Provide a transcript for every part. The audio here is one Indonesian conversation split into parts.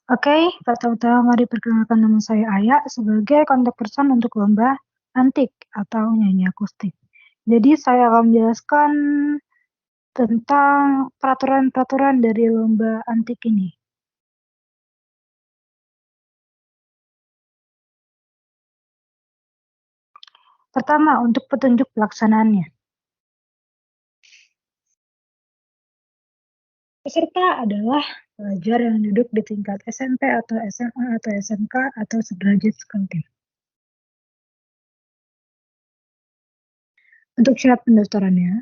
Oke, pertama-tama mari perkenalkan nama saya Aya sebagai kontak person untuk lomba antik atau nyanyi akustik. Jadi saya akan menjelaskan tentang peraturan-peraturan dari lomba antik ini. Pertama, untuk petunjuk pelaksanaannya. Peserta adalah pelajar yang duduk di tingkat SMP atau SMA atau SMK atau sederajat sekalipun. Untuk syarat pendaftarannya,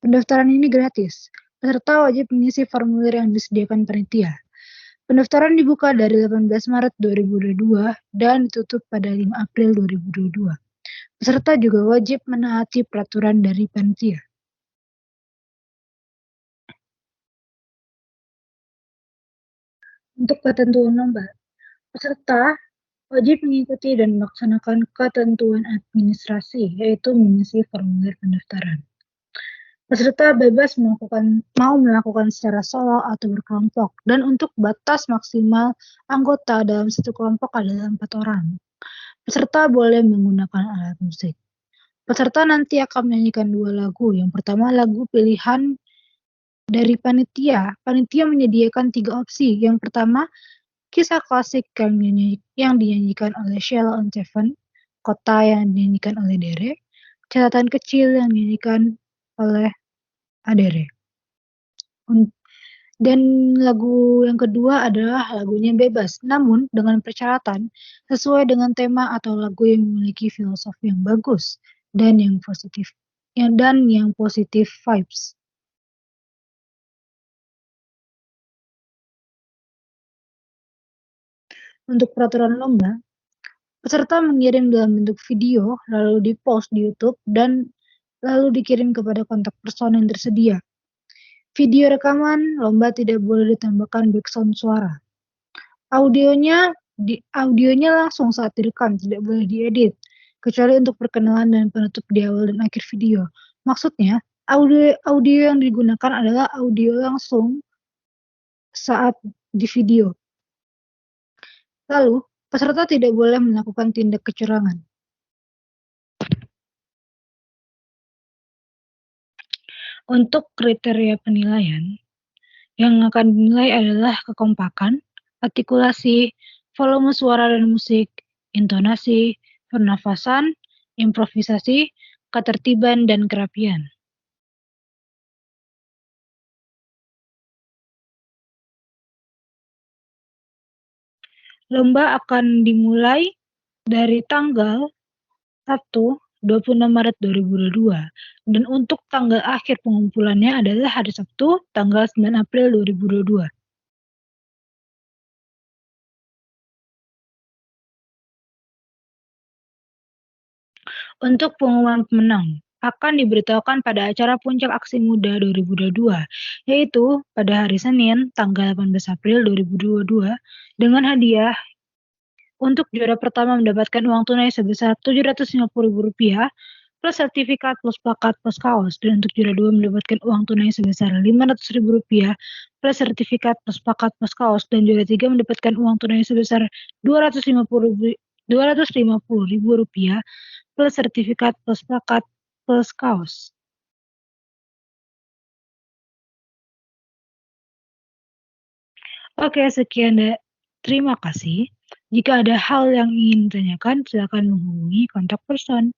pendaftaran ini gratis. Peserta wajib mengisi formulir yang disediakan panitia. Pendaftaran dibuka dari 18 Maret 2022 dan ditutup pada 5 April 2022. Peserta juga wajib menaati peraturan dari panitia. Untuk ketentuan lomba, peserta wajib mengikuti dan melaksanakan ketentuan administrasi, yaitu mengisi formulir pendaftaran. Peserta bebas melakukan secara solo atau berkelompok, dan untuk batas maksimal anggota dalam satu kelompok adalah 4 orang. Peserta boleh menggunakan alat musik. Peserta nanti akan menyanyikan 2 lagu. Yang pertama lagu pilihan dari panitia. Panitia menyediakan 3 opsi. Yang pertama, kisah klasik yang dinyanyikan oleh Sheila on 7, Kota yang dinyanyikan oleh Dere, Catatan Kecil yang dinyanyikan oleh Adere. Dan lagu yang kedua adalah lagunya bebas, namun dengan persyaratan sesuai dengan tema atau lagu yang memiliki filosofi yang bagus dan yang positif vibes. Untuk peraturan lomba, peserta mengirim dalam bentuk video, lalu di-post di YouTube dan lalu dikirim kepada kontak person yang tersedia. Video rekaman lomba tidak boleh ditambahkan background suara. Audionya langsung saat direkam, tidak boleh diedit, kecuali untuk perkenalan dan penutup di awal dan akhir video. Maksudnya, audio yang digunakan adalah audio langsung saat di video. Lalu, peserta tidak boleh melakukan tindak kecurangan. Untuk kriteria penilaian, yang akan dinilai adalah kekompakan, artikulasi, volume suara dan musik, intonasi, pernafasan, improvisasi, ketertiban, dan kerapian. Lomba akan dimulai dari tanggal 1, 26 Maret 2022, dan untuk tanggal akhir pengumpulannya adalah hari Sabtu, tanggal 9 April 2022. Untuk pengumuman pemenang akan diberitahukan pada acara Puncak Aksi Muda 2022, yaitu pada hari Senin, tanggal 18 April 2022, dengan hadiah. Untuk juara pertama mendapatkan uang tunai sebesar Rp750.000 plus sertifikat plus plakat plus kaos, dan untuk juara 2 mendapatkan uang tunai sebesar Rp500.000 plus sertifikat plus plakat plus kaos, dan juara 3 mendapatkan uang tunai sebesar Rp250.000 plus sertifikat plus plakat plus kaos. Oke, sekian. Terima kasih. Jika ada hal yang ingin ditanyakan, silakan menghubungi kontak person.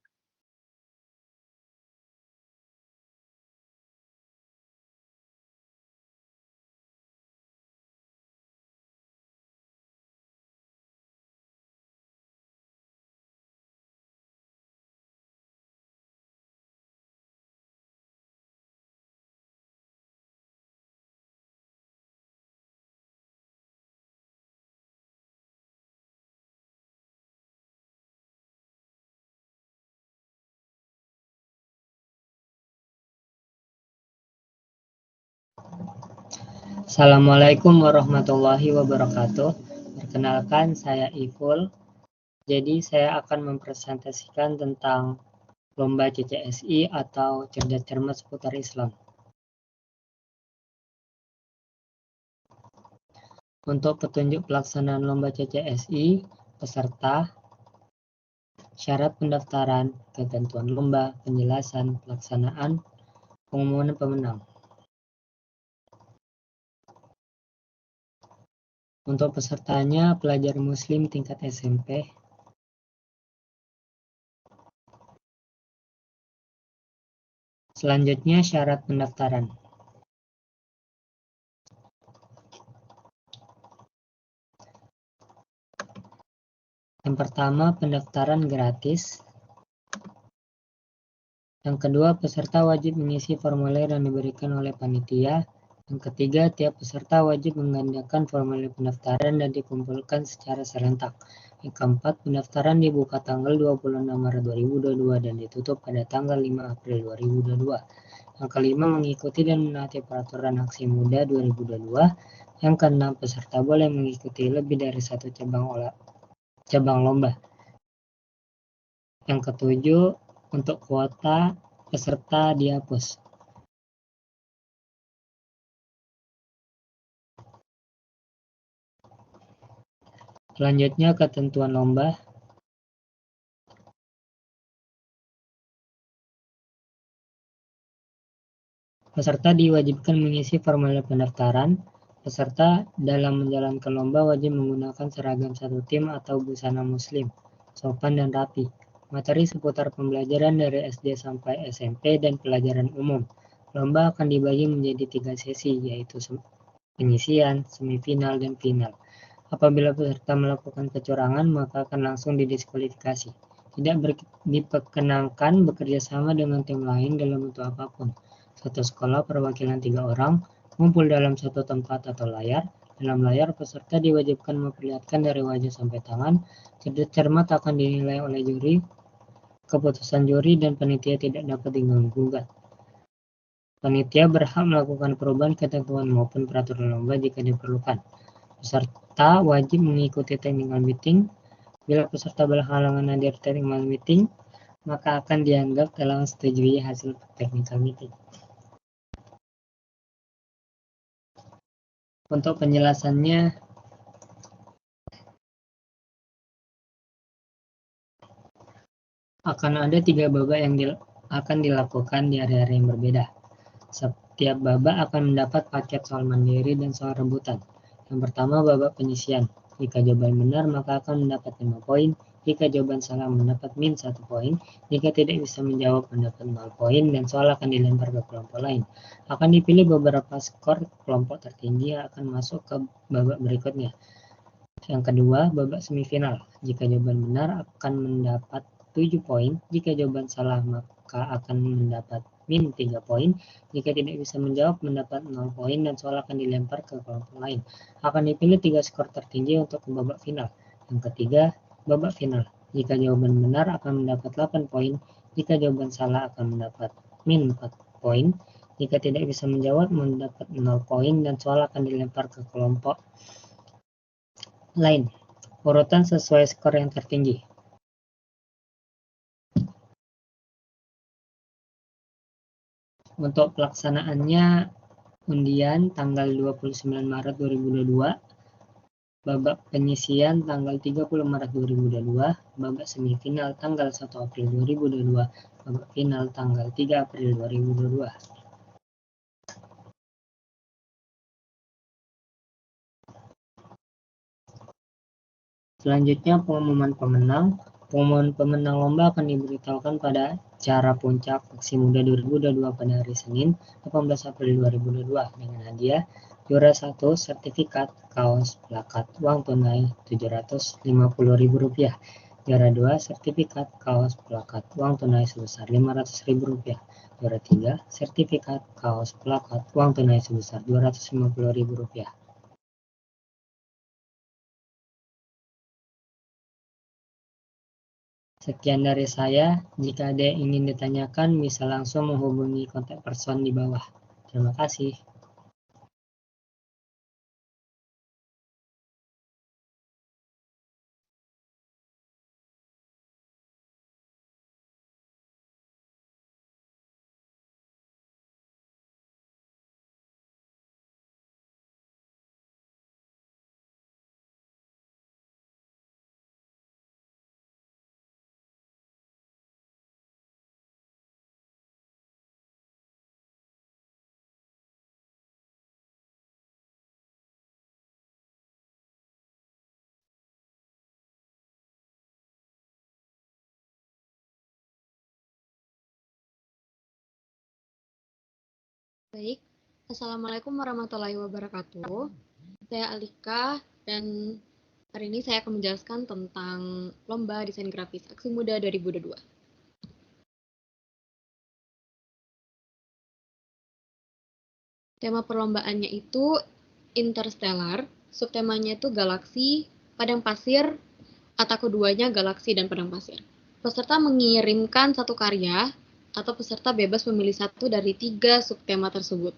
Assalamualaikum warahmatullahi wabarakatuh. Perkenalkan, saya Iful. Jadi saya akan mempresentasikan tentang lomba CCSI atau Cerdas Cermat Seputar Islam. Untuk petunjuk pelaksanaan lomba CCSI, peserta, syarat pendaftaran, ketentuan lomba, penjelasan, pelaksanaan, pengumuman pemenang. Untuk pesertanya, pelajar muslim tingkat SMP. Selanjutnya, syarat pendaftaran. Yang pertama, pendaftaran gratis. Yang kedua, peserta wajib mengisi formulir yang diberikan oleh panitia. Yang ketiga, tiap peserta wajib menggandakan formulir pendaftaran dan dikumpulkan secara serentak. Yang keempat, pendaftaran dibuka tanggal 26 Maret 2022 dan ditutup pada tanggal 5 April 2022. Yang kelima, mengikuti dan menaati peraturan Aksi Muda 2022. Yang keenam, peserta boleh mengikuti lebih dari satu cabang lomba. Yang ketujuh, untuk kuota peserta dihapus. Selanjutnya, ketentuan lomba. Peserta diwajibkan mengisi formulir pendaftaran. Peserta dalam menjalankan lomba wajib menggunakan seragam satu tim atau busana muslim, sopan dan rapi. Materi seputar pembelajaran dari SD sampai SMP dan pelajaran umum. Lomba akan dibagi menjadi 3 sesi, yaitu penyisian, semifinal, dan final. Apabila peserta melakukan kecurangan, maka akan langsung didiskualifikasi. Tidak diperkenankan bekerja sama dengan tim lain dalam bentuk apapun. Satu sekolah perwakilan 3 orang, ngumpul dalam satu tempat atau layar. Dalam layar, peserta diwajibkan memperlihatkan dari wajah sampai tangan. Cermat akan dinilai oleh juri. Keputusan juri dan panitia tidak dapat diganggu-gugat. Panitia berhak melakukan perubahan ketentuan maupun peraturan lomba jika diperlukan. Peserta wajib mengikuti technical meeting. Bila peserta berhalangan hadir technical meeting, maka akan dianggap telah menyetujui hasil technical meeting. Untuk penjelasannya, akan ada 3 babak yang akan dilakukan di hari-hari yang berbeda. Setiap babak akan mendapat paket soal mandiri dan soal rebutan. Yang pertama, babak penyisian. Jika jawaban benar, maka akan mendapat 5 poin. Jika jawaban salah, mendapat min 1 poin. Jika tidak bisa menjawab, mendapat 0 poin, dan soal akan dilempar ke kelompok lain. Akan dipilih beberapa skor kelompok tertinggi yang akan masuk ke babak berikutnya. Yang kedua, babak semifinal. Jika jawaban benar, akan mendapat 7 poin. Jika jawaban salah, maka akan mendapat min 3 poin. Jika tidak bisa menjawab, mendapat 0 poin dan soal akan dilempar ke kelompok lain. Akan dipilih 3 skor tertinggi untuk ke babak final. Yang ketiga, babak final. Jika jawaban benar akan mendapat 8 poin. Jika jawaban salah akan mendapat min 4 poin. Jika tidak bisa menjawab, mendapat 0 poin dan soal akan dilempar ke kelompok lain. Urutan sesuai skor yang tertinggi. Untuk pelaksanaannya, undian tanggal 29 Maret 2022, babak penyisian tanggal 30 Maret 2022, babak semifinal tanggal 1 April 2022, babak final tanggal 3 April 2022. Selanjutnya, pengumuman pemenang. Pengumuman pemenang lomba akan diberitahukan pada acara puncak Aksi Muda 2022 pada hari Senin, 18 April 2022 dengan hadiah juara 1 sertifikat, kaos, plakat, uang tunai Rp750.000. Juara 2 sertifikat, kaos, plakat, uang tunai sebesar Rp500.000. Juara 3 sertifikat, kaos, plakat, uang tunai sebesar Rp250.000. Sekian dari saya. Jika ada yang ingin ditanyakan, bisa langsung menghubungi kontak person di bawah. Terima kasih. Baik, Assalamualaikum warahmatullahi wabarakatuh. Saya Alika dan hari ini saya akan menjelaskan tentang Lomba Desain Grafis Aksi Muda 2022. Tema perlombaannya itu interstellar, subtemanya itu galaksi, padang pasir, atau keduanya galaksi dan padang pasir. Peserta mengirimkan satu karya atau peserta bebas memilih satu dari 3 subtema tersebut.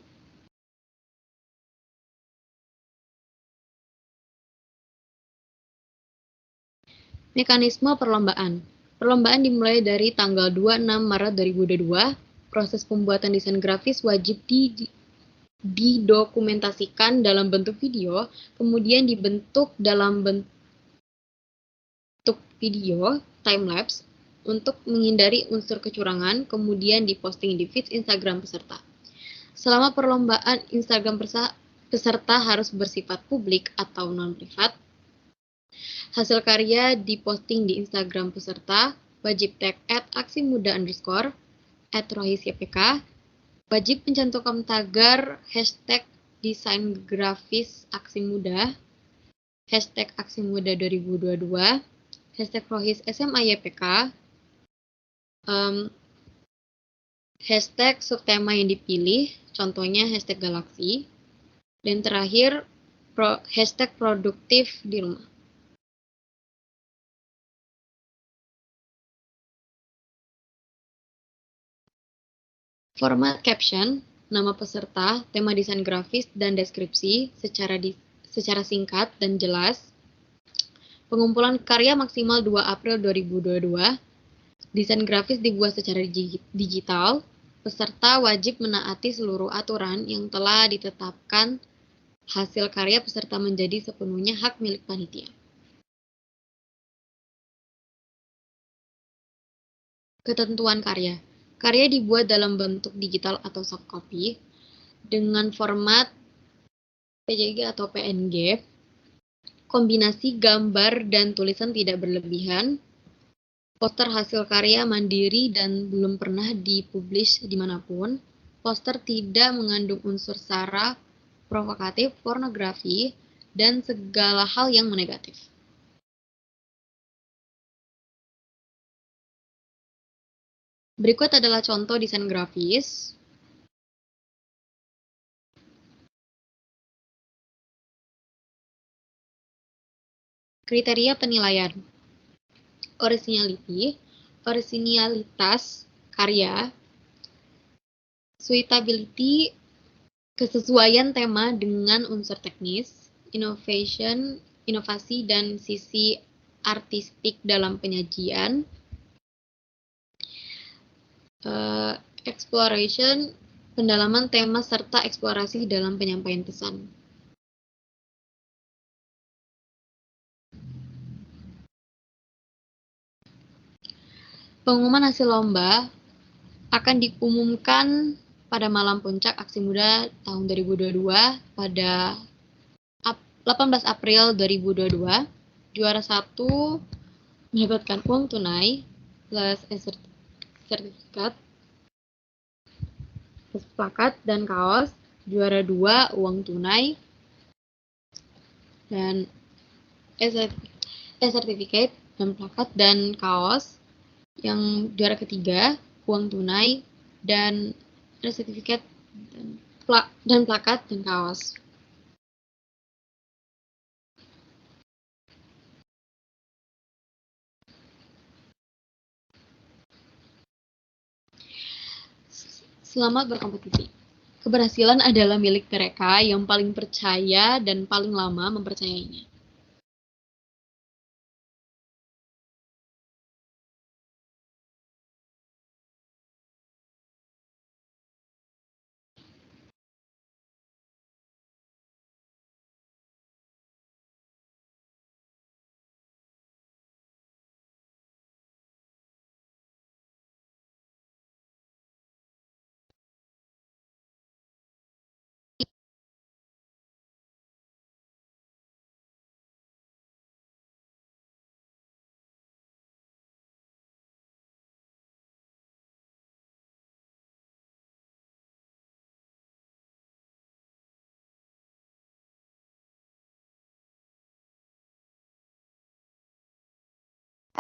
Mekanisme perlombaan. Perlombaan dimulai dari tanggal 26 Maret 2022. Proses pembuatan desain grafis wajib didokumentasikan dalam bentuk video, kemudian dibentuk dalam bentuk video timelapse untuk menghindari unsur kecurangan, kemudian diposting di feed Instagram peserta. Selama perlombaan, Instagram peserta harus bersifat publik atau non-privat. Hasil karya diposting di Instagram peserta, wajib tag @aksimuda_, @rohisypk, wajib mencantumkan tagar hashtag desain grafis aksi muda, hashtag aksi muda 2022, hashtag rohis SMAYPK, hashtag subtema yang dipilih, contohnya hashtag galaksi, dan terakhir hashtag produktif di rumah. Format caption, nama peserta, tema desain grafis, dan deskripsi secara singkat dan jelas. Pengumpulan karya maksimal 2 April 2022. Desain grafis dibuat secara digital. Peserta wajib menaati seluruh aturan yang telah ditetapkan. Hasil karya peserta menjadi sepenuhnya hak milik panitia. Ketentuan karya. Karya dibuat dalam bentuk digital atau soft copy dengan format PJG atau PNG. Kombinasi gambar dan tulisan tidak berlebihan. Poster hasil karya mandiri dan belum pernah dipublish dimanapun. Poster tidak mengandung unsur sara, provokatif, pornografi, dan segala hal yang negatif. Berikut adalah contoh desain grafis. Kriteria penilaian. Orisinilitas karya, suitability, kesesuaian tema dengan unsur teknis, inovasi dan sisi artistik dalam penyajian, exploration, pendalaman tema serta eksplorasi dalam penyampaian pesan. Pengumuman hasil lomba akan diumumkan pada malam puncak Aksi Muda tahun 2022 pada 18 April 2022. Juara 1 mendapatkan uang tunai plus sertifikat, plakat dan kaos. Juara 2 uang tunai dan sertifikat dan plakat dan kaos. Yang juara ketiga uang tunai dan sertifikat dan plakat dan kaos. Selamat berkompetisi. Keberhasilan adalah milik mereka yang paling percaya dan paling lama mempercayainya.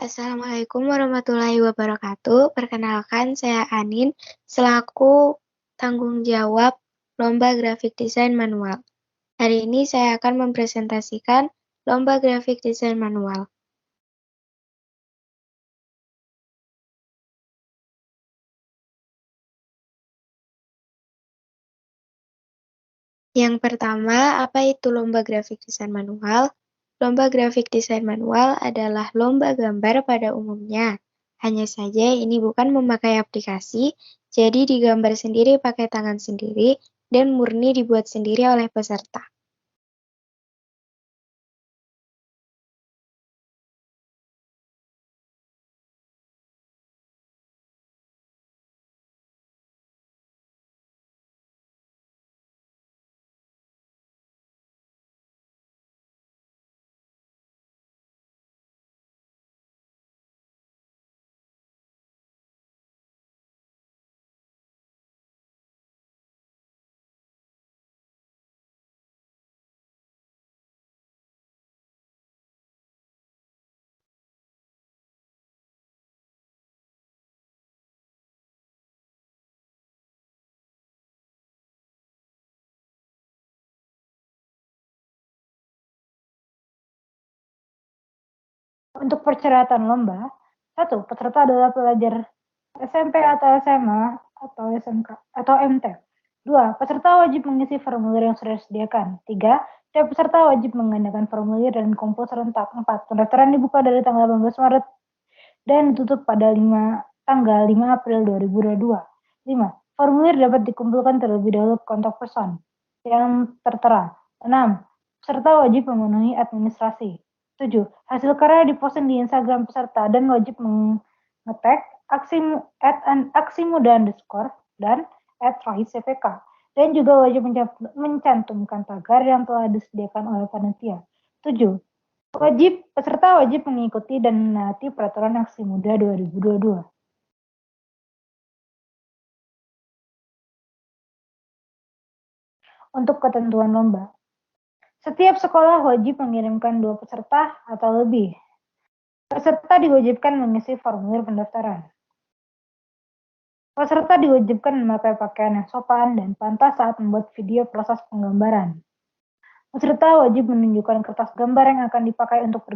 Assalamualaikum warahmatullahi wabarakatuh. Perkenalkan, saya Anin selaku tanggung jawab Lomba Grafik Desain Manual. Hari ini saya akan mempresentasikan Lomba Grafik Desain Manual. Yang pertama, apa itu Lomba Grafik Desain Manual? Lomba Grafik Desain Manual adalah lomba gambar pada umumnya. Hanya saja ini bukan memakai aplikasi, jadi digambar sendiri pakai tangan sendiri dan murni dibuat sendiri oleh peserta. Untuk persyaratan lomba, 1. Peserta adalah pelajar SMP atau SMA atau SMK atau MT. 2. Peserta wajib mengisi formulir yang sudah disediakan. 3. Setiap peserta wajib menggandakan formulir dan kumpul serentak. 4. Pendaftaran dibuka dari tanggal 18 Maret dan ditutup pada tanggal 5 April 2022. 5. Formulir dapat dikumpulkan terlebih dahulu kontak person yang tertera. 6. Peserta wajib memenuhi administrasi. 7. Hasil karya diposting di Instagram peserta dan wajib nge-tag aksi muda underscore dan @rahiscpk dan juga wajib mencantumkan tagar yang telah disediakan oleh panitia. 7. Peserta wajib mengikuti dan menaati peraturan Aksi Muda 2022. Untuk ketentuan lomba, setiap sekolah wajib mengirimkan 2 peserta atau lebih. Peserta diwajibkan mengisi formulir pendaftaran. Peserta diwajibkan memakai pakaian yang sopan dan pantas saat membuat video proses penggambaran. Peserta wajib menunjukkan kertas gambar yang akan dipakai untuk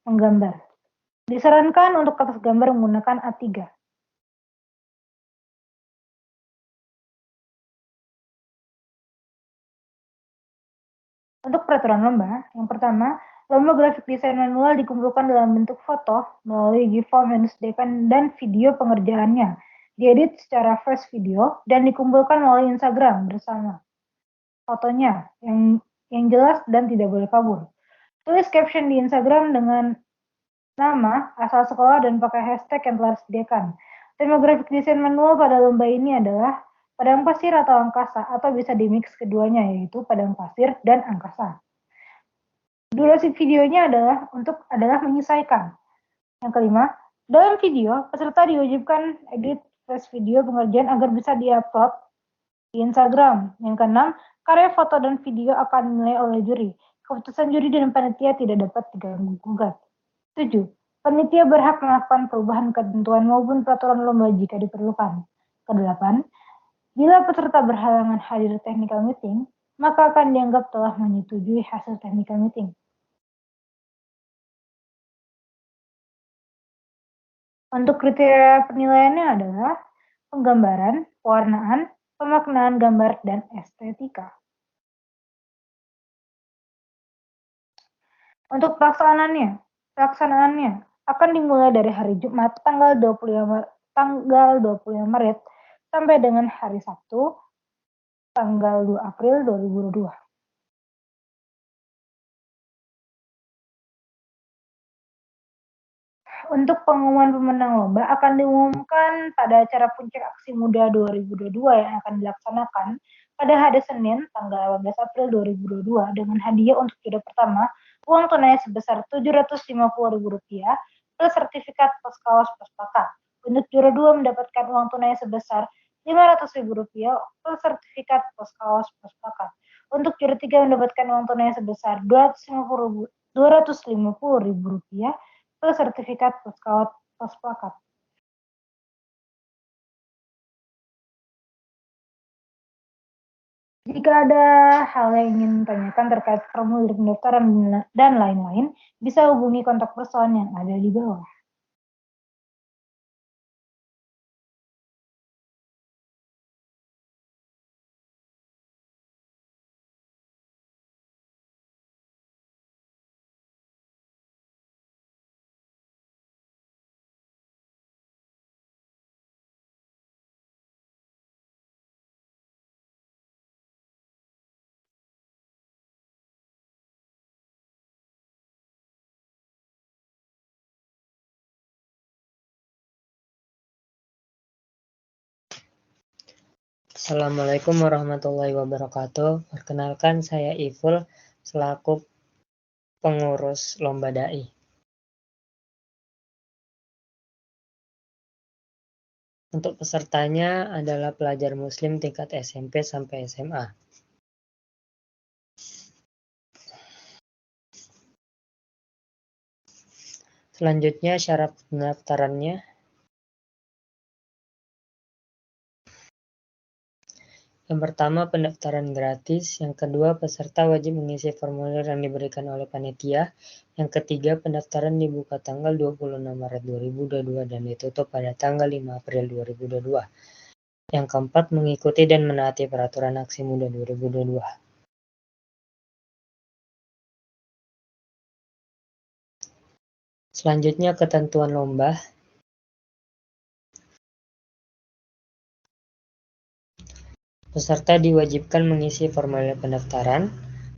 menggambar. Disarankan untuk kertas gambar menggunakan A3. Untuk peraturan lomba, yang pertama, lomba grafik desain manual dikumpulkan dalam bentuk foto melalui GIF form yang disediakan dan video pengerjaannya diedit secara flash video dan dikumpulkan melalui Instagram bersama fotonya yang jelas dan tidak boleh kabur. Tulis caption di Instagram dengan nama, asal sekolah, dan pakai hashtag yang telah disediakan. Tema grafik desain manual pada lomba ini adalah padang pasir atau angkasa, atau bisa dimix keduanya, yaitu padang pasir dan angkasa. Durasi videonya adalah menyesuaikan. Yang kelima, dalam video, peserta diwajibkan edit flash video pengerjaan agar bisa diupload di Instagram. Yang keenam, karya foto dan video akan dinilai oleh juri. Keputusan juri dan panitia tidak dapat diganggu-gugat. 7. Panitia berhak melakukan perubahan ketentuan maupun peraturan lomba jika diperlukan. Kedelapan, bila peserta berhalangan hadir technical meeting, maka akan dianggap telah menyetujui hasil technical meeting. Untuk kriteria penilaiannya adalah penggambaran, pewarnaan, pemaknaan gambar, dan estetika. Untuk pelaksanaannya akan dimulai dari hari Jumat tanggal 25 Maret sampai dengan hari Sabtu tanggal 2 April 2022. Untuk pengumuman pemenang lomba akan diumumkan pada acara Puncak Aksi Muda 2022 yang akan dilaksanakan pada hari Senin tanggal 18 April 2022 dengan hadiah untuk juara pertama uang tunai sebesar Rp750.000 plus sertifikat plus kaos plus paket. Untuk juara 2 mendapatkan uang tunai sebesar Rp500.000 plus sertifikat plus kaos plus paket. Untuk juara 3 mendapatkan uang tunai sebesar Rp250.000 plus atau sertifikat pos-plakat. Jika ada hal yang ingin tanyakan terkait formulir pendaftaran dan lain-lain, bisa hubungi kontak person yang ada di bawah. Assalamualaikum warahmatullahi wabarakatuh. Perkenalkan, saya Iful selaku pengurus Lomba Dai. Untuk pesertanya adalah pelajar muslim tingkat SMP sampai SMA. Selanjutnya syarat pendaftarannya. Yang pertama, pendaftaran gratis. Yang kedua, peserta wajib mengisi formulir yang diberikan oleh panitia. Yang ketiga, pendaftaran dibuka tanggal 26 Maret 2022 dan ditutup pada tanggal 5 April 2022. Yang keempat, mengikuti dan menaati peraturan Aksi Muda 2022. Selanjutnya, ketentuan lomba. Peserta diwajibkan mengisi formulir pendaftaran.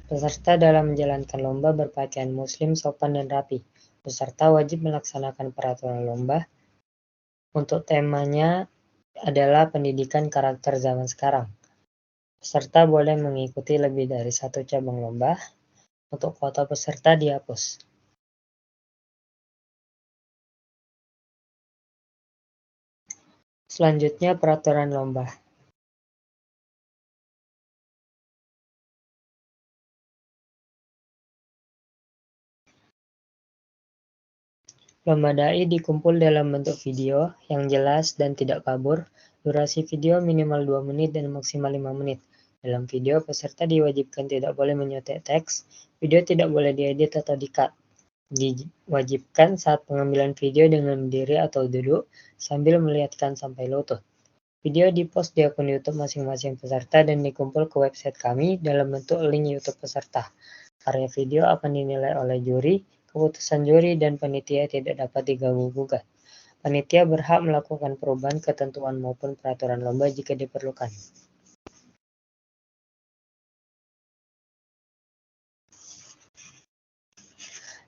Peserta dalam menjalankan lomba berpakaian muslim sopan dan rapi. Peserta wajib melaksanakan peraturan lomba. Untuk temanya adalah pendidikan karakter zaman sekarang. Peserta boleh mengikuti lebih dari satu cabang lomba. Untuk kuota peserta dihapus. Selanjutnya, peraturan lomba. Lomba Dai dikumpul dalam bentuk video yang jelas dan tidak kabur. Durasi video minimal 2 menit dan maksimal 5 menit. Dalam video, peserta diwajibkan tidak boleh menyotek teks. Video tidak boleh diedit atau di-cut. Diwajibkan saat pengambilan video dengan berdiri atau duduk sambil melihatkan sampai lutut. Video di-post di akun YouTube masing-masing peserta dan dikumpul ke website kami dalam bentuk link YouTube peserta. Karya video akan dinilai oleh juri. Keputusan juri dan panitia tidak dapat diganggu-gugat. Panitia berhak melakukan perubahan ketentuan maupun peraturan lomba jika diperlukan.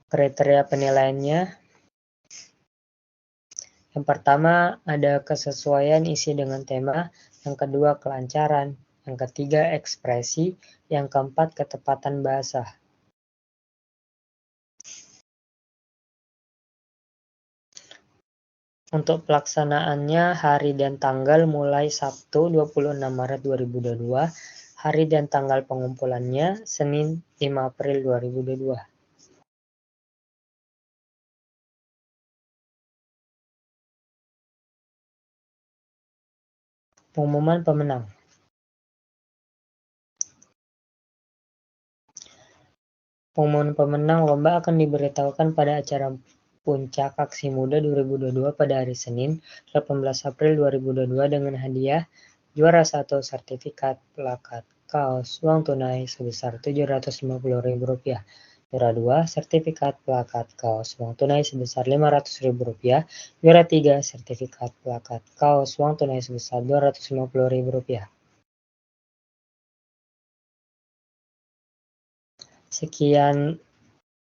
Kriteria penilaiannya. Yang pertama, ada kesesuaian isi dengan tema. Yang kedua, kelancaran. Yang ketiga, ekspresi. Yang keempat, ketepatan bahasa. Untuk pelaksanaannya, hari dan tanggal mulai Sabtu 26 Maret 2022, hari dan tanggal pengumpulannya Senin 5 April 2022. Pengumuman pemenang. Pengumuman pemenang lomba akan diberitahukan pada acara Puncak Aksi Muda 2022 pada hari Senin, 18 April 2022 dengan hadiah juara 1 sertifikat, plakat, kaos, uang tunai sebesar Rp750.000. Juara 2 sertifikat, plakat, kaos, uang tunai sebesar Rp500.000. Juara 3 sertifikat, plakat, kaos, uang tunai sebesar Rp250.000. Sekian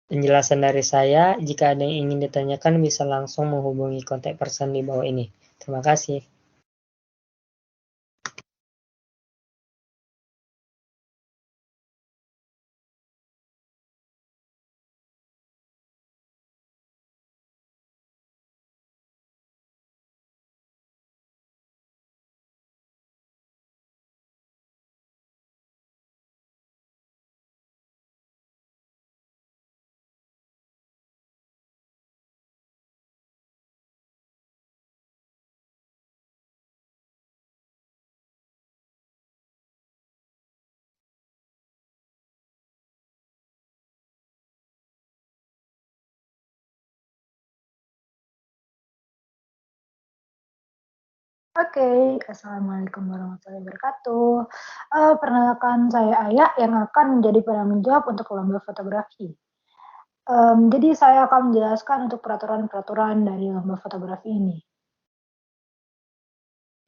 penjelasan dari saya. Jika ada yang ingin ditanyakan, bisa langsung menghubungi kontak person di bawah ini. Terima kasih. Oke, Assalamualaikum warahmatullahi wabarakatuh. Perkenalkan saya Aya yang akan menjadi penanggung jawab untuk lomba fotografi. Jadi saya akan menjelaskan untuk peraturan-peraturan dari lomba fotografi ini.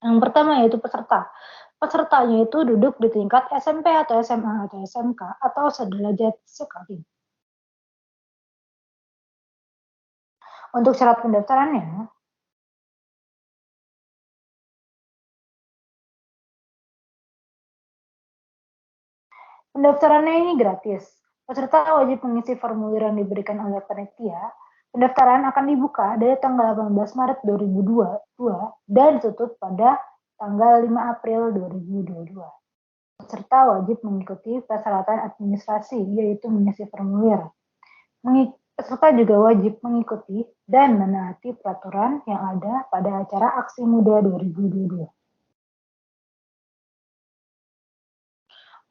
Yang pertama yaitu peserta. Pesertanya itu duduk di tingkat SMP atau SMA atau SMK atau sederajat sekali. Untuk syarat pendaftarannya, pendaftarannya ini gratis. Peserta wajib mengisi formulir yang diberikan oleh panitia. Pendaftaran akan dibuka dari tanggal 18 Maret 2022 dan ditutup pada tanggal 5 April 2022. Peserta wajib mengikuti persyaratan administrasi, yaitu mengisi formulir. Peserta juga wajib mengikuti dan menaati peraturan yang ada pada acara Aksi Muda 2022.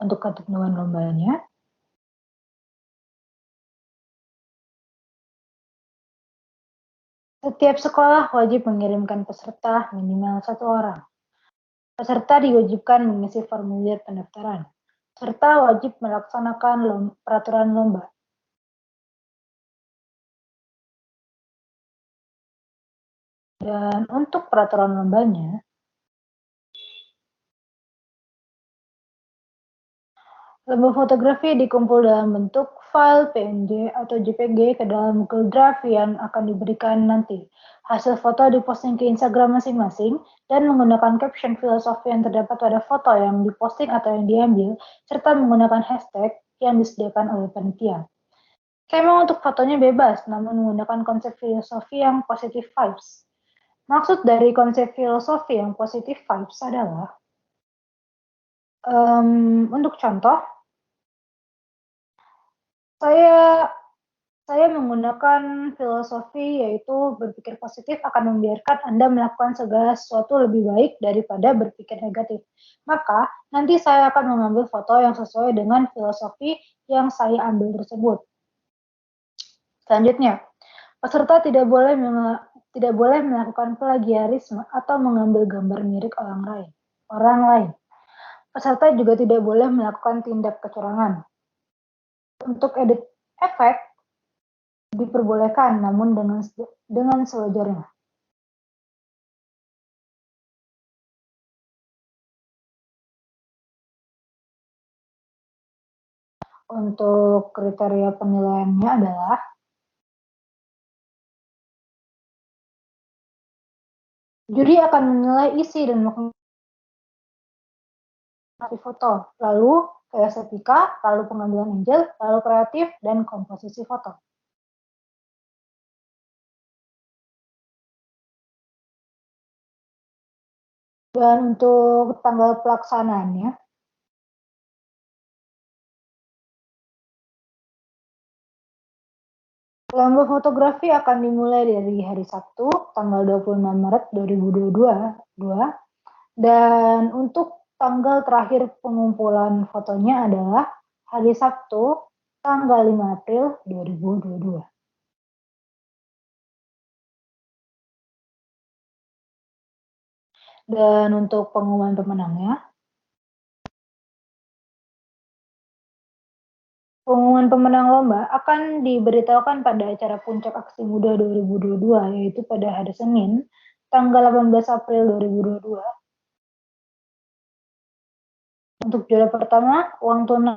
Untuk ketentuan lombanya, setiap sekolah wajib mengirimkan peserta minimal 1 orang. Peserta diwajibkan mengisi formulir pendaftaran. Peserta wajib melaksanakan peraturan lomba. Dan untuk peraturan lombanya, lomba fotografi dikumpul dalam bentuk file PNG atau JPG ke dalam Google Drive yang akan diberikan nanti. Hasil foto diposting ke Instagram masing-masing dan menggunakan caption filosofi yang terdapat pada foto yang diposting atau yang diambil, serta menggunakan hashtag yang disediakan oleh panitia. Skema untuk fotonya bebas, namun menggunakan konsep filosofi yang positive vibes. Maksud dari konsep filosofi yang positive vibes adalah, untuk contoh, saya menggunakan filosofi yaitu berpikir positif akan membiarkan Anda melakukan segala sesuatu lebih baik daripada berpikir negatif. Maka, nanti saya akan mengambil foto yang sesuai dengan filosofi yang saya ambil tersebut. Selanjutnya, peserta tidak boleh melakukan plagiarisme atau mengambil gambar mirip orang lain. Peserta juga tidak boleh melakukan tindak kecurangan. Untuk edit efek diperbolehkan, namun dengan sewajarnya. Untuk kriteria penilaiannya adalah juri akan menilai isi dan makna foto, lalu estetika, lalu pengambilan angel, lalu kreatif, dan komposisi foto. Dan untuk tanggal pelaksanaannya, lomba fotografi akan dimulai dari hari Sabtu, tanggal 26 Maret 2022, dan untuk tanggal terakhir pengumpulan fotonya adalah hari Sabtu, tanggal 5 April 2022. Dan untuk pengumuman pemenangnya, pengumuman pemenang lomba akan diberitahukan pada acara Puncak Aksi Muda 2022, yaitu pada hari Senin, tanggal 18 April 2022. Untuk juara pertama, uang tunai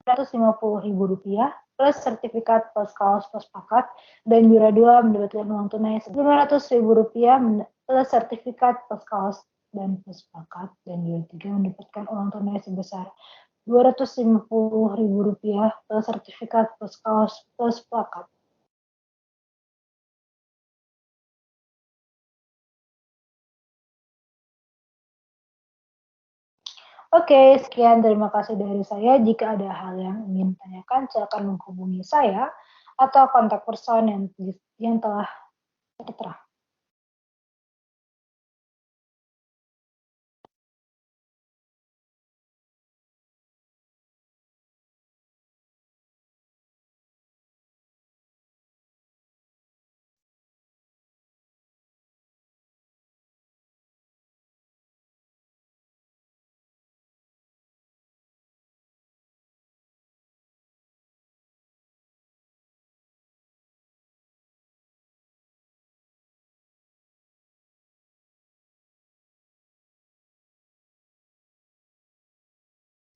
Rp150.000 plus sertifikat plus kaos plus paket, dan juara 2 mendapatkan uang tunai Rp500.000 plus sertifikat plus kaos dan plus paket, dan juara 3 mendapatkan uang tunai sebesar Rp250.000 plus sertifikat plus kaos plus plakat. Oke, sekian terima kasih dari saya. Jika ada hal yang ingin tanyakan, silakan menghubungi saya atau kontak person yang telah tertera.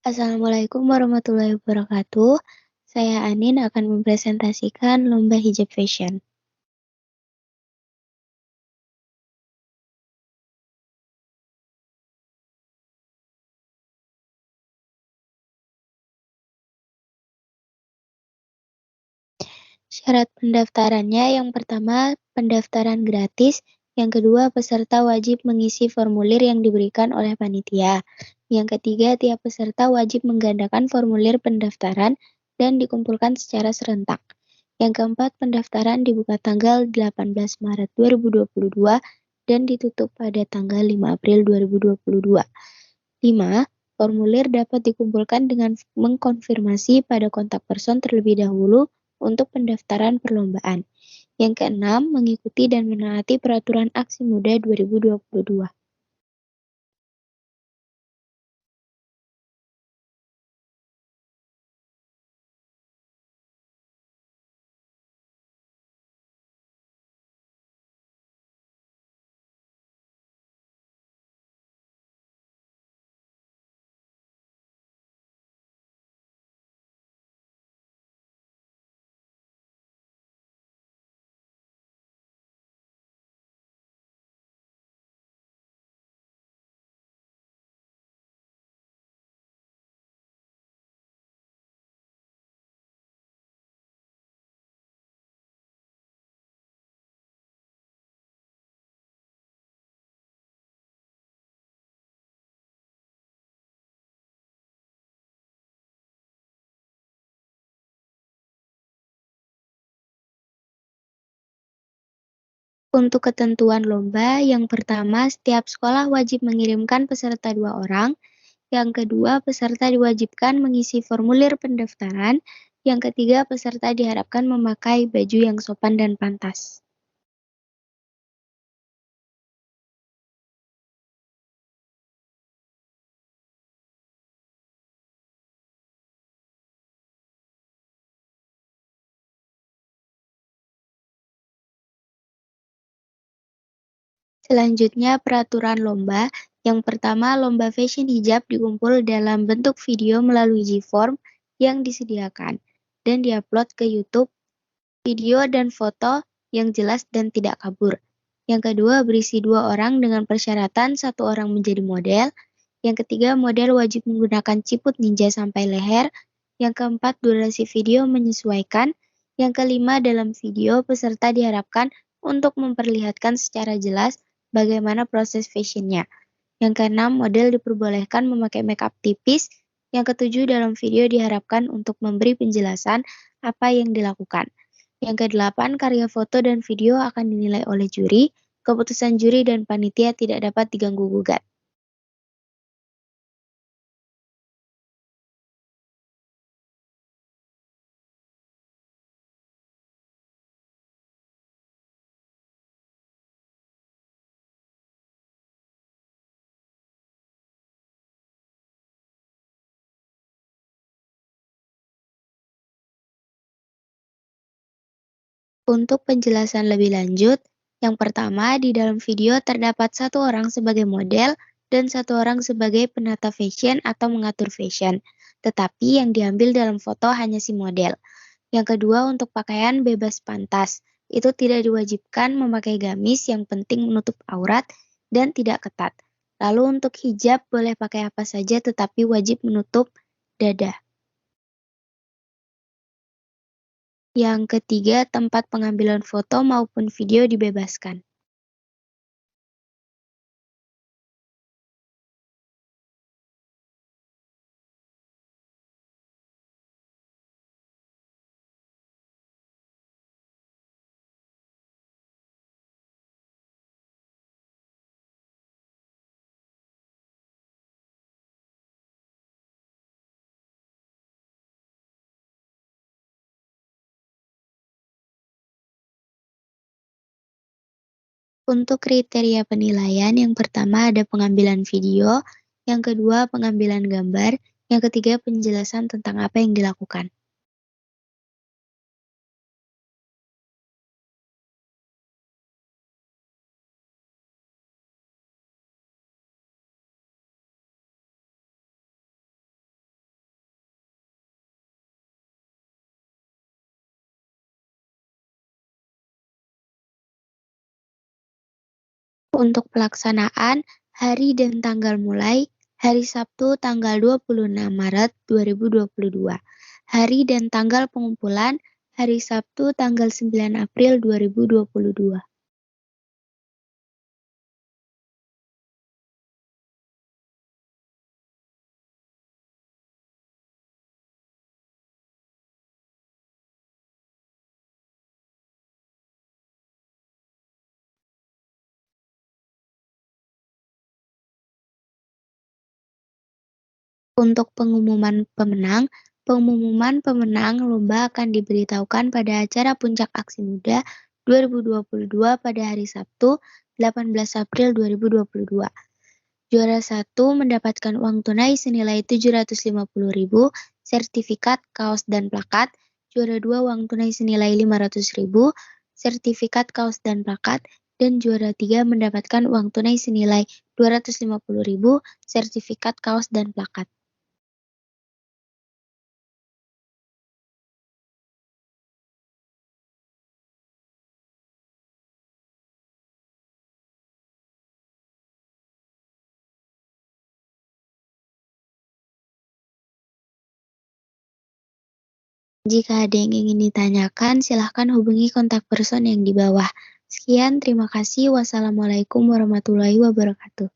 Assalamualaikum warahmatullahi wabarakatuh. Saya Anin akan mempresentasikan lomba hijab fashion. Syarat pendaftarannya yang pertama, pendaftaran gratis. Yang kedua, peserta wajib mengisi formulir yang diberikan oleh panitia. Yang ketiga, tiap peserta wajib menggandakan formulir pendaftaran dan dikumpulkan secara serentak. Yang keempat, pendaftaran dibuka tanggal 18 Maret 2022 dan ditutup pada tanggal 5 April 2022. 5. Formulir dapat dikumpulkan dengan mengkonfirmasi pada kontak person terlebih dahulu untuk pendaftaran perlombaan. Yang keenam, mengikuti dan menaati peraturan Aksi Muda 2022. Untuk ketentuan lomba, yang pertama, setiap sekolah wajib mengirimkan peserta 2 orang. Yang kedua, peserta diwajibkan mengisi formulir pendaftaran. Yang ketiga, peserta diharapkan memakai baju yang sopan dan pantas. Selanjutnya, peraturan lomba. Yang pertama, lomba fashion hijab dikumpul dalam bentuk video melalui G-Form yang disediakan dan diupload ke YouTube. Video dan foto yang jelas dan tidak kabur. Yang kedua, berisi 2 orang dengan persyaratan 1 orang menjadi model. Yang ketiga, model wajib menggunakan ciput ninja sampai leher. Yang keempat, durasi video menyesuaikan. Yang kelima, dalam video peserta diharapkan untuk memperlihatkan secara jelas bagaimana proses fashionnya. Yang keenam, model diperbolehkan memakai makeup tipis. Yang ketujuh, dalam video diharapkan untuk memberi penjelasan apa yang dilakukan. Yang kedelapan, karya foto dan video akan dinilai oleh juri. Keputusan juri dan panitia tidak dapat diganggu-gugat. Untuk penjelasan lebih lanjut, yang pertama, di dalam video terdapat 1 orang sebagai model dan 1 orang sebagai penata fashion atau mengatur fashion, tetapi yang diambil dalam foto hanya si model. Yang kedua, untuk pakaian bebas pantas, itu tidak diwajibkan memakai gamis, yang penting menutup aurat dan tidak ketat. Lalu untuk hijab boleh pakai apa saja tetapi wajib menutup dada. Yang ketiga, tempat pengambilan foto maupun video dibebaskan. Untuk kriteria penilaian, yang pertama ada pengambilan video, yang kedua pengambilan gambar, yang ketiga penjelasan tentang apa yang dilakukan. Untuk pelaksanaan, hari dan tanggal mulai, hari Sabtu tanggal 26 Maret 2022. Hari dan tanggal pengumpulan, hari Sabtu tanggal 9 April 2022. Untuk pengumuman pemenang lomba akan diberitahukan pada acara Puncak Aksi Muda 2022 pada hari Sabtu, 18 April 2022. Juara 1 mendapatkan uang tunai senilai 750.000, sertifikat, kaos, dan plakat. Juara 2 uang tunai senilai 500.000, sertifikat, kaos, dan plakat. Dan juara 3 mendapatkan uang tunai senilai 250.000, sertifikat, kaos, dan plakat. Jika ada yang ingin ditanyakan, silahkan hubungi kontak person yang di bawah. Sekian, terima kasih. Wassalamualaikum warahmatullahi wabarakatuh.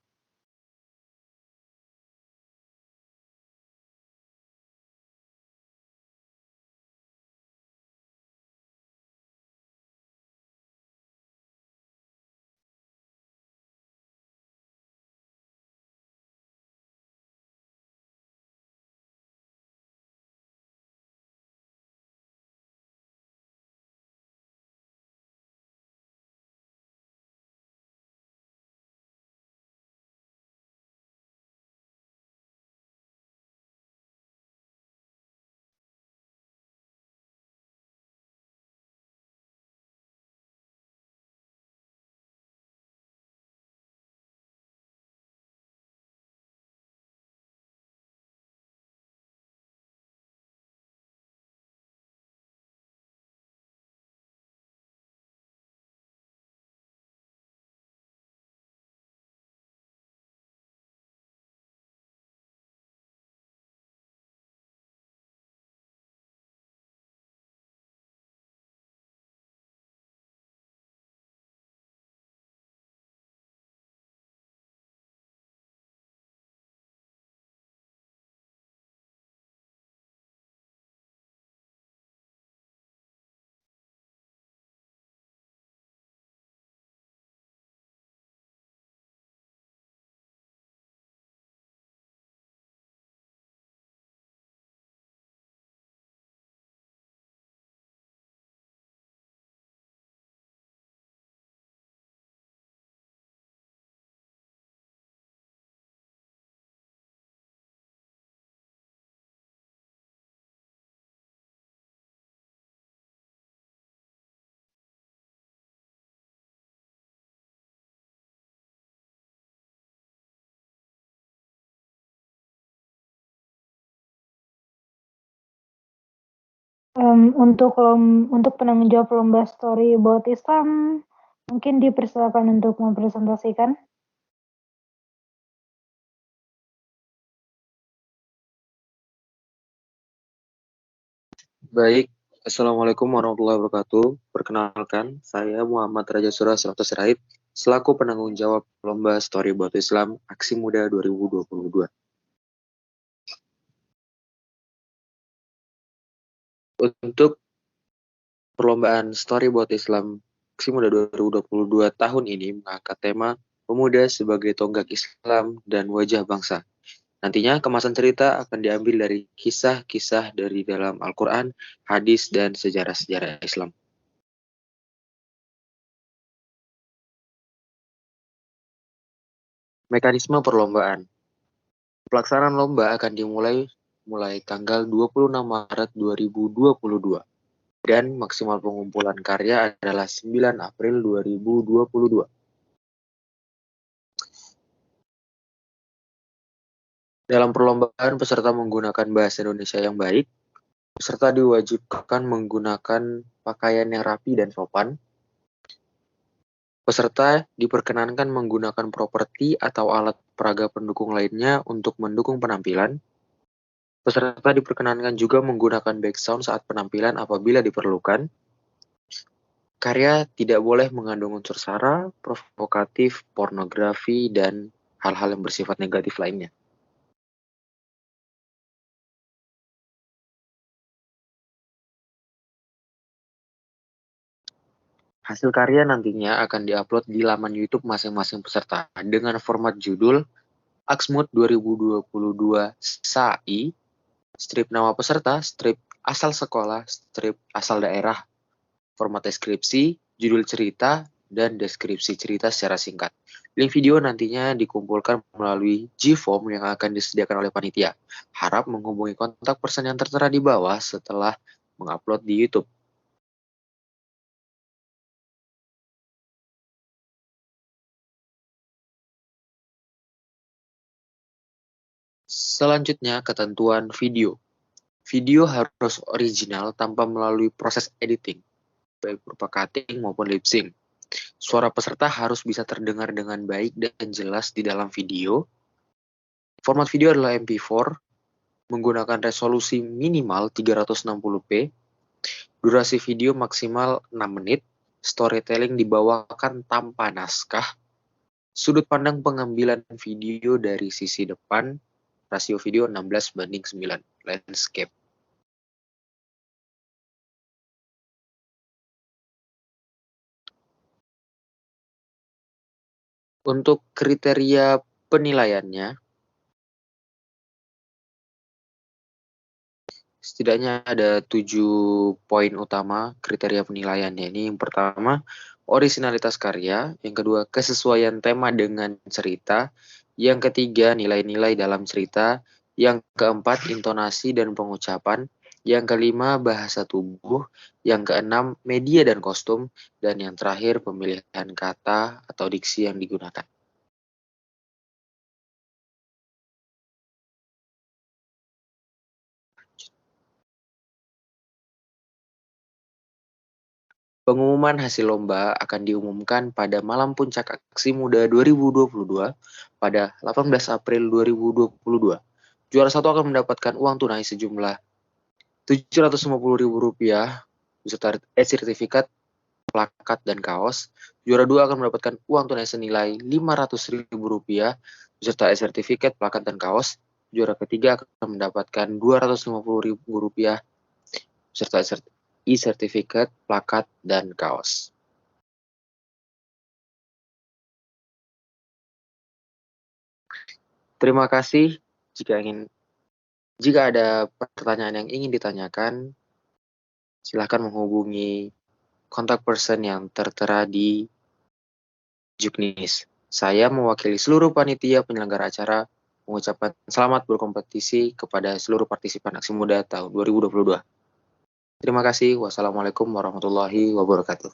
Untuk penanggung jawab lomba Story About Islam, mungkin dipersilakan untuk mempresentasikan. Baik, Assalamualaikum warahmatullahi wabarakatuh. Perkenalkan, saya Muhammad Raja Surah Sirait, selaku penanggung jawab lomba Story About Islam Aksi Muda 2022. Untuk perlombaan Story About Islam Aksi Muda 2022 tahun ini mengangkat tema Pemuda sebagai Tonggak Islam dan Wajah Bangsa. Nantinya kemasan cerita akan diambil dari kisah-kisah dari dalam Al-Quran, hadis, dan sejarah-sejarah Islam. Mekanisme perlombaan. Pelaksanaan lomba akan dimulai tanggal 26 Maret 2022 dan maksimal pengumpulan karya adalah 9 April 2022. Dalam perlombaan, peserta menggunakan bahasa Indonesia yang baik. Peserta diwajibkan menggunakan pakaian yang rapi dan sopan. Peserta diperkenankan menggunakan properti atau alat peraga pendukung lainnya untuk mendukung penampilan. Peserta diperkenankan juga menggunakan background saat penampilan apabila diperlukan. Karya tidak boleh mengandung unsur sara, provokatif, pornografi, dan hal-hal yang bersifat negatif lainnya. Hasil karya nantinya akan diupload di laman YouTube masing-masing peserta dengan format judul Aksmud 2022 SAI, strip nama peserta, strip asal sekolah, strip asal daerah, format deskripsi, judul cerita, dan deskripsi cerita secara singkat. Link video nantinya dikumpulkan melalui G-Form yang akan disediakan oleh panitia. Harap menghubungi kontak person yang tertera di bawah setelah mengupload di YouTube. Selanjutnya, ketentuan video. Video harus original tanpa melalui proses editing, baik berupa cutting maupun lip sync. Suara peserta harus bisa terdengar dengan baik dan jelas di dalam video. Format video adalah MP4, menggunakan resolusi minimal 360p. Durasi video maksimal 6 menit. Storytelling dibawakan tanpa naskah. Sudut pandang pengambilan video dari sisi depan. Rasio video 16:9. Landscape. Untuk kriteria penilaiannya, setidaknya ada 7 poin utama kriteria penilaiannya. Ini yang pertama, originalitas karya. Yang kedua, kesesuaian tema dengan cerita. Yang ketiga, nilai-nilai dalam cerita. Yang keempat, intonasi dan pengucapan. Yang kelima, bahasa tubuh. Yang keenam, media dan kostum. Dan yang terakhir, pemilihan kata atau diksi yang digunakan. Pengumuman hasil lomba akan diumumkan pada Malam Puncak Aksi Muda 2022 pada 18 April 2022. Juara 1 akan mendapatkan uang tunai sejumlah Rp750.000 beserta sertifikat, plakat, dan kaos. Juara 2 akan mendapatkan uang tunai senilai Rp500.000 beserta sertifikat, plakat, dan kaos. Juara ketiga akan mendapatkan Rp250.000 beserta e-sertifikat, plakat, dan kaos. Terima kasih. Jika ada pertanyaan yang ingin ditanyakan, silakan menghubungi kontak person yang tertera di Juknis. Saya mewakili seluruh panitia penyelenggara acara mengucapkan selamat berkompetisi kepada seluruh partisipan Aksi Muda tahun 2022. Terima kasih. Wassalamualaikum warahmatullahi wabarakatuh.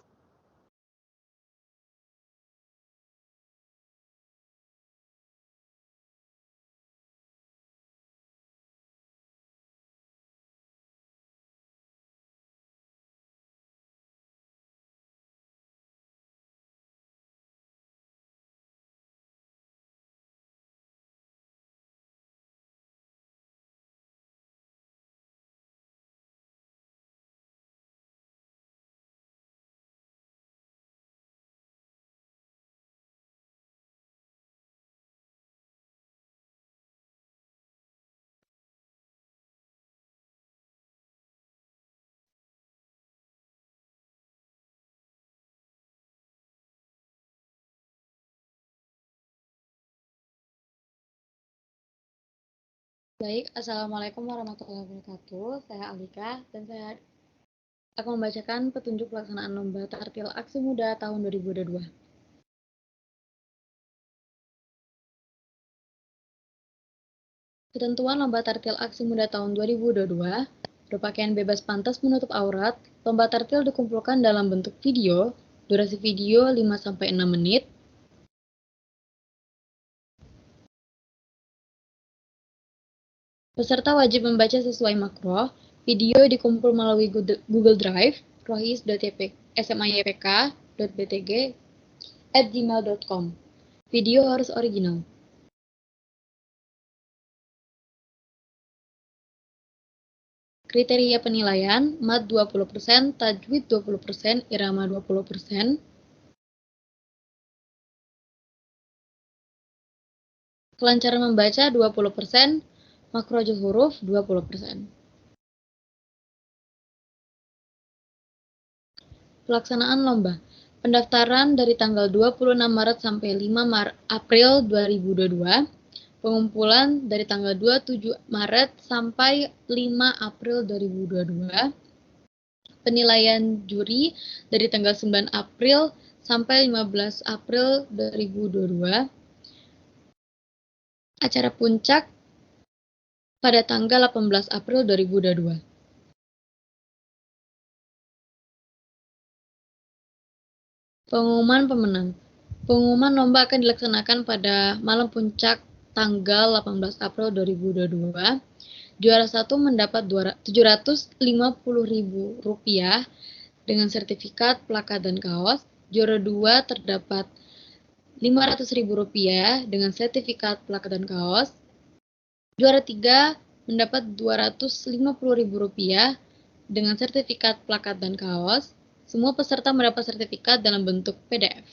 Baik, Assalamualaikum warahmatullahi wabarakatuh. Saya Alika dan saya akan membacakan petunjuk pelaksanaan lomba Tartil Aksi Muda tahun 2022. Ketentuan lomba Tartil Aksi Muda tahun 2022, berpakaian bebas pantas menutup aurat. Lomba tartil dikumpulkan dalam bentuk video, durasi video 5-6 menit. Peserta wajib membaca sesuai makro. Video dikumpul melalui Google Drive, rohis.smaypk.btg @gmail.com. Video harus original. Kriteria penilaian, mat 20%, tajwid 20%, irama 20%. Kelancaran membaca 20%, makhrajul huruf 20%. Pelaksanaan lomba. Pendaftaran dari tanggal 26 Maret sampai 5 April 2022. Pengumpulan dari tanggal 27 Maret sampai 5 April 2022. Penilaian juri dari tanggal 9 April sampai 15 April 2022. Acara puncak pada tanggal 18 April 2022. Pengumuman pemenang. Pengumuman lomba akan dilaksanakan pada malam puncak tanggal 18 April 2022. Juara 1 mendapat Rp750.000 dengan sertifikat, plakat, dan kaos. Juara 2 terdapat Rp500.000 dengan sertifikat, plakat, dan kaos. Juara 3 mendapat Rp250.000 dengan sertifikat, plakat, dan kaos. Semua peserta mendapat sertifikat dalam bentuk PDF.